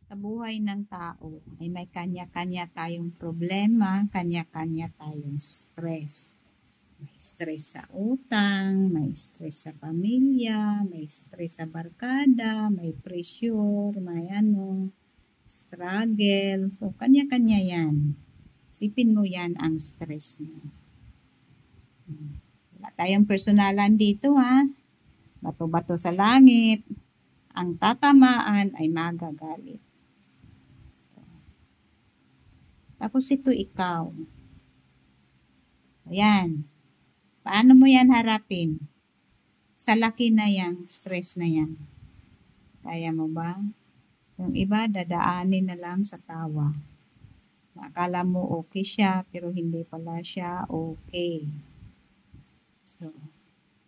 Sa buhay ng tao ay may kanya-kanya tayong problema, kanya-kanya tayong stress. May stress sa utang, may stress sa pamilya, may stress sa barkada, may pressure, may struggle. So, kanya-kanya yan. Sipin mo yan ang stress mo. Wala tayong personalan dito ha. Bato-bato sa langit. Ang tatamaan ay magagalit. Tapos ito ikaw. Ayan. Paano mo yan harapin? Sa laki na yang stress na yan. Kaya mo ba? Yung iba, dadaanin na lang sa tawa. Akala mo okay siya, pero hindi pala siya okay. So,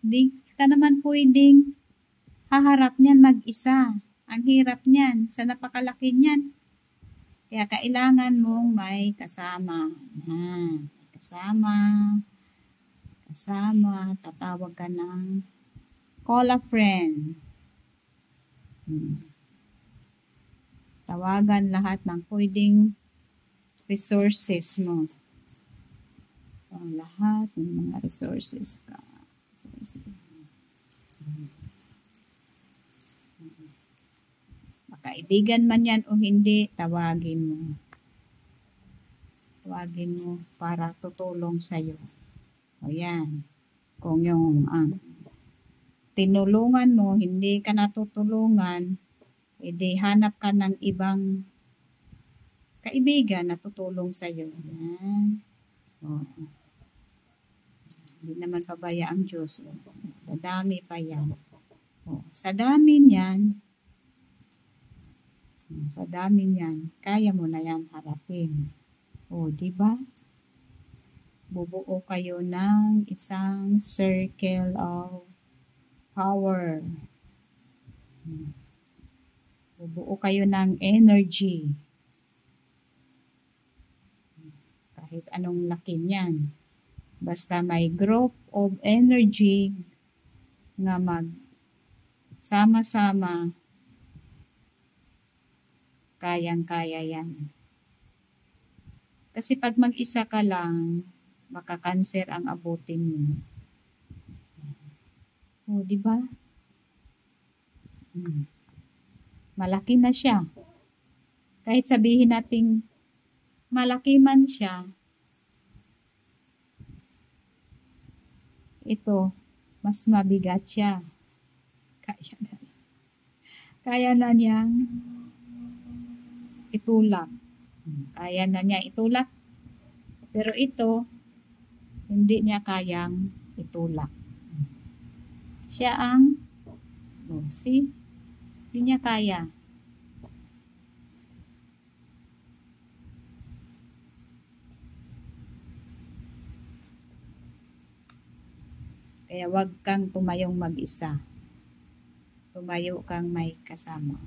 hindi ka naman pwedeng haharap niyan mag-isa. Ang hirap niyan, sa napakalaki niyan. Kaya kailangan mong may kasama. Kasama, tatawag ka ng call a friend. Tawagan lahat ng pwedeng resources mo. Lahat ng mga resources ka. Kaibigan man yan o hindi, tawagin mo. Tawagin mo para tutulong sa'yo. O yan. Kung yung tinulungan mo, hindi ka natutulungan, edi hanap ka ng ibang kaibigan na tutulong sa'yo. Yan. O. Hindi naman pabaya ang Diyos. Dadami pa yan. O. Sa dami niyan, kaya mo na yan harapin. O, di ba? Bubuo kayo ng isang circle of power. Bubuo kayo ng energy. Kahit anong laki niyan. Basta may group of energy na sama-sama, kayang-kaya yan. Kasi pag mag-isa ka lang, makakanser ang abutin mo. O, di ba? Malaki na siya. Kahit sabihin natin, malaki man siya, ito, mas mabigat siya. Kaya na niyang itulak. Kaya na niya itulak. Pero ito, hindi niya kayang itulak. Siya ang, see? Hindi niya kaya. Kaya wag kang tumayong mag-isa. Tumayo kang may kasama.